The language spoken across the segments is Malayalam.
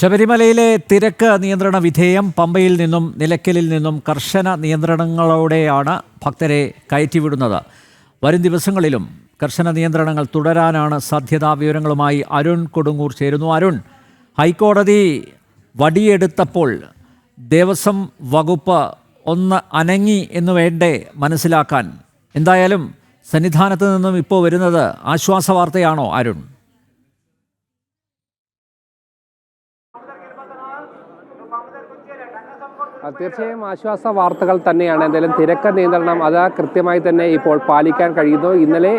ശബരിമലയിലെ തിരക്ക് നിയന്ത്രണ വിധേയം. പമ്പയിൽ നിന്നും നിലയ്ക്കലിൽ നിന്നും കർശന നിയന്ത്രണങ്ങളോടെയാണ് ഭക്തരെ കയറ്റിവിടുന്നത്. വരും ദിവസങ്ങളിലും കർശന നിയന്ത്രണങ്ങൾ തുടരാനാണ് സാധ്യത. വിവരങ്ങളുമായി അരുൺ കൊടുങ്ങൂർ ചേരുന്നു. അരുൺ, ഹൈക്കോടതി വടിയെടുത്തപ്പോൾ ദേവസ്വം വകുപ്പ് ഒന്ന് അനങ്ങി എന്ന് വേണ്ടേ മനസ്സിലാക്കാൻ? എന്തായാലും സന്നിധാനത്ത് നിന്നും ഇപ്പോൾ വരുന്നത് ആശ്വാസ വാർത്തയാണോ അരുൺ? തീർച്ചയായും ആശ്വാസ വാർത്തകൾ തന്നെയാണ്. എന്തായാലും തിരക്ക് നിയന്ത്രണം അത് കൃത്യമായി തന്നെ ഇപ്പോൾ പാലിക്കാൻ കഴിയുന്നു. ഇന്നലെ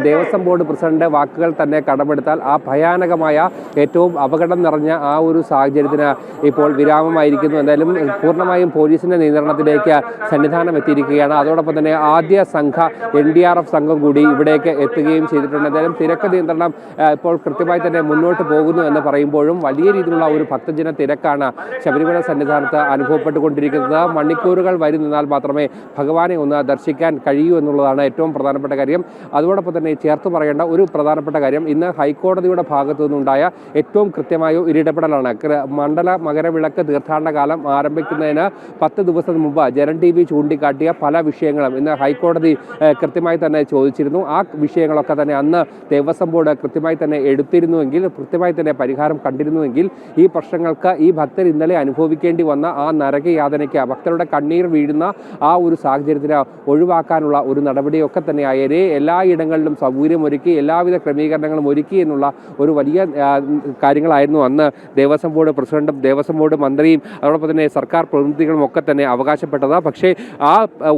ദേവസ്വം ബോർഡ് പ്രസിഡന്റ് വാക്കുകൾ തന്നെ കടമെടുത്താൽ ആ ഭയാനകമായ ഏറ്റവും അപകടം നിറഞ്ഞ ആ ഒരു സാഹചര്യത്തിന് ഇപ്പോൾ വിരാമമായിരിക്കുന്നു. എന്തായാലും പൂർണ്ണമായും പോലീസിന്റെ നിയന്ത്രണത്തിലേക്ക് സന്നിധാനം എത്തിയിരിക്കുകയാണ്. അതോടൊപ്പം തന്നെ ആദ്യ സംഘ NDRF സംഘം കൂടി ഇവിടേക്ക് എത്തുകയും ചെയ്തിട്ടുണ്ട്. എന്തായാലും തിരക്ക് നിയന്ത്രണം ഇപ്പോൾ കൃത്യമായി തന്നെ മുന്നോട്ട് പോകുന്നു എന്ന് പറയുമ്പോഴും വലിയ രീതിയിലുള്ള ഒരു ഭക്തജന തിരക്കാണ് ശബരിമല സന്നിധാനത്ത് അനുഭവപ്പെട്ടുകൊണ്ടിരിക്കുന്നത്. മണിക്കൂറുകൾ വരി നിന്നാൽ മാത്രമേ ഭഗവാനെ ഒന്ന് ദർശിക്കാൻ കഴിയൂ എന്നുള്ളതാണ് ഏറ്റവും പ്രധാനപ്പെട്ട കാര്യം. അതോടൊപ്പം തന്നെ ചേർത്ത് പറയേണ്ട ഒരു പ്രധാനപ്പെട്ട കാര്യം, ഇന്ന് ഹൈക്കോടതിയുടെ ഭാഗത്തു നിന്നുണ്ടായ ഏറ്റവും കൃത്യമായ ഒരു ഇടപെടലാണ്. മണ്ഡല മകരവിളക്ക് തീർത്ഥാടന കാലം ആരംഭിക്കുന്നതിന് 10 ദിവസം മുമ്പ് ജനം TV ചൂണ്ടിക്കാട്ടിയ പല വിഷയങ്ങളും ഇന്ന് ഹൈക്കോടതി കൃത്യമായി തന്നെ ചോദിച്ചിരുന്നു. ആ വിഷയങ്ങളൊക്കെ തന്നെ അന്ന് ദേവസ്വം ബോർഡ് കൃത്യമായി തന്നെ എടുത്തിരുന്നുവെങ്കിൽ, കൃത്യമായി തന്നെ പരിഹാരം കണ്ടിരുന്നുവെങ്കിൽ ഈ പ്രശ്നങ്ങൾക്ക് ഈ ഭക്തർ ഇന്നലെ അനുഭവിക്കേണ്ടി വന്ന ആ നരകയാതനയ്ക്ക്, ഭക്തരുടെ കണ്ണീർ വീഴുന്ന ആ ഒരു സാഹചര്യത്തിന് ഒഴിവാക്കാനുള്ള ഒരു നടപടിയൊക്കെ തന്നെ ആയേ എല്ലായിടങ്ങളിലും സൗകര്യമൊരുക്കി, എല്ലാവിധ ക്രമീകരണങ്ങളും ഒരുക്കി എന്നുള്ള ഒരു വലിയ കാര്യങ്ങളായിരുന്നു അന്ന് ദേവസ്വം ബോർഡ് പ്രസിഡന്റും ദേവസ്വം ബോർഡ് മന്ത്രിയും അതോടൊപ്പം തന്നെ സർക്കാർ പ്രതിനിധികളും ഒക്കെ തന്നെ അവകാശപ്പെട്ടത്. പക്ഷേ ആ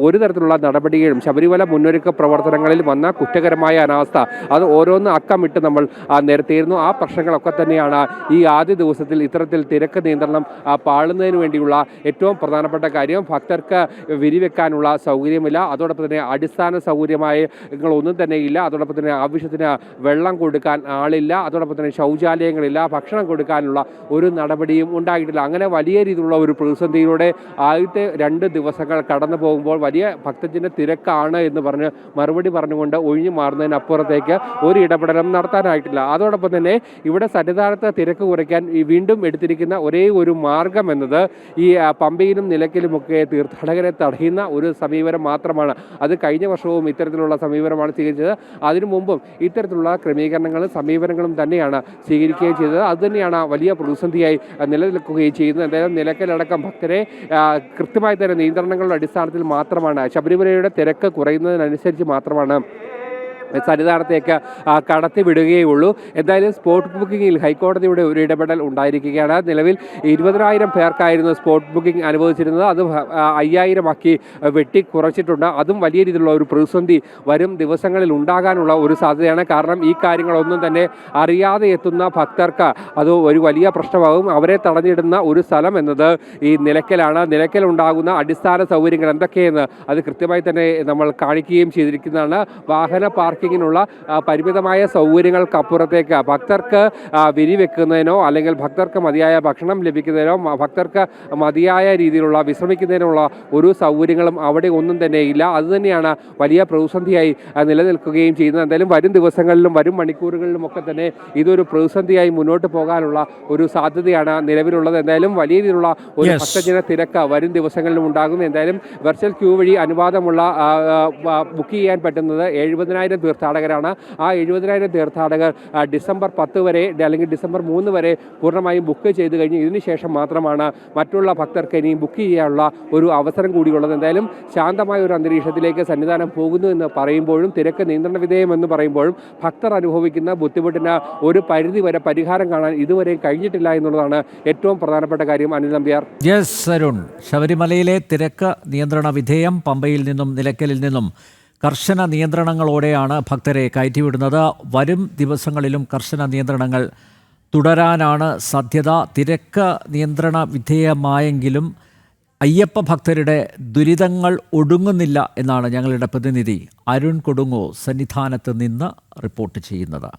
ഒരു തരത്തിലുള്ള നടപടികളും ശബരിമല മുന്നൊരുക്ക പ്രവർത്തനങ്ങളിൽ വന്ന കുറ്റകരമായ അനാവസ്ഥ അത് ഓരോന്ന് അക്കമിട്ട് നമ്മൾ നിരത്തിയിരുന്നു. ആ പ്രശ്നങ്ങളൊക്കെ തന്നെയാണ് ഈ ആദ്യ ദിവസത്തിൽ ഇത്തരത്തിൽ തിരക്ക് നിയന്ത്രണം പാളുന്നതിന് വേണ്ടിയുള്ള ഏറ്റവും പ്രധാനപ്പെട്ട കാര്യം. ഭക്തർക്ക് വിരിവെക്കാനുള്ള സൗകര്യമില്ല, അതോടൊപ്പം തന്നെ അടിസ്ഥാന സൗകര്യങ്ങളൊന്നും തന്നെ ഇല്ല, അതോടൊപ്പം തന്നെ ആവശ്യത്തിന് വെള്ളം കൊടുക്കാൻ ആളില്ല, അതോടൊപ്പം തന്നെ ശൗചാലയങ്ങളില്ല, ഭക്ഷണം കൊടുക്കാനുള്ള ഒരു നടപടിയും ഉണ്ടായിട്ടില്ല. അങ്ങനെ വലിയ രീതിയിലുള്ള ഒരു പ്രതിസന്ധിയിലൂടെ ആദ്യത്തെ 2 ദിവസങ്ങൾ കടന്നു പോകുമ്പോൾ വലിയ ഭക്തജന തിരക്കാണ് എന്ന് പറഞ്ഞ് മറുപടി പറഞ്ഞുകൊണ്ട് ഒഴിഞ്ഞു മാറുന്നതിനപ്പുറത്തേക്ക് ഒരു ഇടപെടലും നടത്താനായിട്ടില്ല. അതോടൊപ്പം തന്നെ ഇവിടെ സന്നിധാനത്ത് തിരക്ക് കുറയ്ക്കാൻ വീണ്ടും എടുത്തിരിക്കുന്ന ഒരേ ഒരു മാർഗം എന്നത് ഈ പമ്പയിലും നിലയ്ക്കലുമൊക്കെ തീർത്ഥാടകരെ തടയുന്ന ഒരു സമീപനം മാത്രമാണ്. അത് കഴിഞ്ഞ വർഷവും ഇത്തരത്തിലുള്ള സമീപനമാണ് സ്വീകരിച്ചത്. അതിനു മുമ്പും ഇത്തരത്തിലുള്ള ക്രമീകരണങ്ങളും സമീപനങ്ങളും തന്നെയാണ് സ്വീകരിക്കുകയും ചെയ്തത്. അതുതന്നെയാണ് വലിയ പ്രതിസന്ധിയായി നിലനിൽക്കുകയും ചെയ്യുന്നത്. എന്തായാലും നിലയ്ക്കലടക്കം ഭക്തരെ കൃത്യമായി തന്നെ നിയന്ത്രണങ്ങളുടെ അടിസ്ഥാനത്തിൽ മാത്രമാണ്, ശബരിമലയുടെ തിരക്ക് കുറയുന്നതിനനുസരിച്ച് മാത്രമാണ് സന്നിധാനത്തേക്ക് കടത്തി വിടുകയുള്ളൂ. എന്തായാലും സ്പോട്ട് ബുക്കിങ്ങിൽ ഹൈക്കോടതിയുടെ ഒരു ഇടപെടൽ ഉണ്ടായിരിക്കുകയാണ്. നിലവിൽ 20,000 പേർക്കായിരുന്നു സ്പോട്ട് ബുക്കിംഗ് അനുവദിച്ചിരുന്നത്. അത് 5,000 ആക്കി വെട്ടി കുറച്ചിട്ടുണ്ട്. അതും വലിയ രീതിയിലുള്ള ഒരു പ്രതിസന്ധി വരും ദിവസങ്ങളിൽ ഉണ്ടാകാനുള്ള ഒരു സാധ്യതയാണ്. കാരണം ഈ കാര്യങ്ങളൊന്നും തന്നെ അറിയാതെ എത്തുന്ന ഭക്തർക്ക് അത് ഒരു വലിയ പ്രശ്നമാകും. അവരെ തടഞ്ഞിടുന്ന ഒരു സ്ഥലം എന്നത് ഈ നിലയ്ക്കലാണ്. നിലയ്ക്കലുണ്ടാകുന്ന അടിസ്ഥാന സൗകര്യങ്ങൾ എന്തൊക്കെയെന്ന് അത് കൃത്യമായി തന്നെ നമ്മൾ കാണിക്കുകയും ചെയ്തിരിക്കുന്നതാണ്. വാഹന പാർക്കിങ്ങിനുള്ള പരിമിതമായ സൗകര്യങ്ങൾക്കപ്പുറത്തേക്ക് ഭക്തർക്ക് വിരിവെക്കുന്നതിനോ അല്ലെങ്കിൽ ഭക്തർക്ക് മതിയായ ഭക്ഷണം ലഭിക്കുന്നതിനോ ഭക്തർക്ക് മതിയായ രീതിയിലുള്ള വിശ്രമിക്കുന്നതിനുള്ള ഒരു സൗകര്യങ്ങളും അവിടെ ഒന്നും തന്നെ ഇല്ല. അതുതന്നെയാണ് വലിയ പ്രതിസന്ധിയായി നിലനിൽക്കുകയും ചെയ്യുന്നത്. എന്തായാലും വരും ദിവസങ്ങളിലും വരും മണിക്കൂറുകളിലും ഒക്കെ തന്നെ ഇതൊരു പ്രതിസന്ധിയായി മുന്നോട്ട് പോകാനുള്ള ഒരു സാധ്യതയാണ് നിലവിലുള്ളത്. എന്തായാലും വലിയ രീതിയിലുള്ള ഒരു ഭക്തജന തിരക്ക് വരും ദിവസങ്ങളിലും ഉണ്ടാകുന്നു. എന്തായാലും വെർച്വൽ ക്യൂ വഴി അനുവാദമുള്ള ബുക്ക് ചെയ്യാൻ പറ്റുന്നത് 70,000 തീർത്ഥാടകരാണ്. ആ 70,000 തീർത്ഥാടകർ ഡിസംബർ 10 വരെ അല്ലെങ്കിൽ ഡിസംബർ 3 വരെ പൂർണ്ണമായും ബുക്ക് ചെയ്ത് കഴിഞ്ഞ് ഇതിന് ശേഷം മാത്രമാണ് മറ്റുള്ള ഭക്തർക്ക് ഇനിയും ബുക്ക് ചെയ്യാനുള്ള ഒരു അവസരം കൂടിയുള്ളത്. എന്തായാലും ശാന്തമായ ഒരു അന്തരീക്ഷത്തിലേക്ക് സന്നിധാനം പോകുന്നു എന്ന് പറയുമ്പോഴും, തിരക്ക് നിയന്ത്രണ വിധേയം എന്ന് പറയുമ്പോഴും ഭക്തർ അനുഭവിക്കുന്ന ബുദ്ധിമുട്ടിന് ഒരു പരിധി വരെ പരിഹാരം കാണാൻ ഇതുവരെയും കഴിഞ്ഞിട്ടില്ല എന്നുള്ളതാണ് ഏറ്റവും പ്രധാനപ്പെട്ട കാര്യം. അനിൽ നമ്പ്യാർ. അരുൺ, ശബരിമലയിലെ തിരക്ക് നിയന്ത്രണ വിധേയം. പമ്പയിൽ നിന്നും നിലയ്ക്കലിൽ നിന്നും കർശന നിയന്ത്രണങ്ങളോടെയാണ് ഭക്തരെ കയറ്റിവിടുന്നത്. വരും ദിവസങ്ങളിലും കർശന നിയന്ത്രണങ്ങൾ തുടരാനാണ് സാധ്യത. തിരക്ക് നിയന്ത്രണ വിധേയമായെങ്കിലും അയ്യപ്പ ഭക്തരുടെ ദുരിതങ്ങൾ ഒടുങ്ങുന്നില്ല എന്നാണ് ഞങ്ങളുടെ പ്രതിനിധി അരുൺ കൊടുങ്ങൂർ സന്നിധാനത്ത് നിന്ന് റിപ്പോർട്ട് ചെയ്യുന്നത്.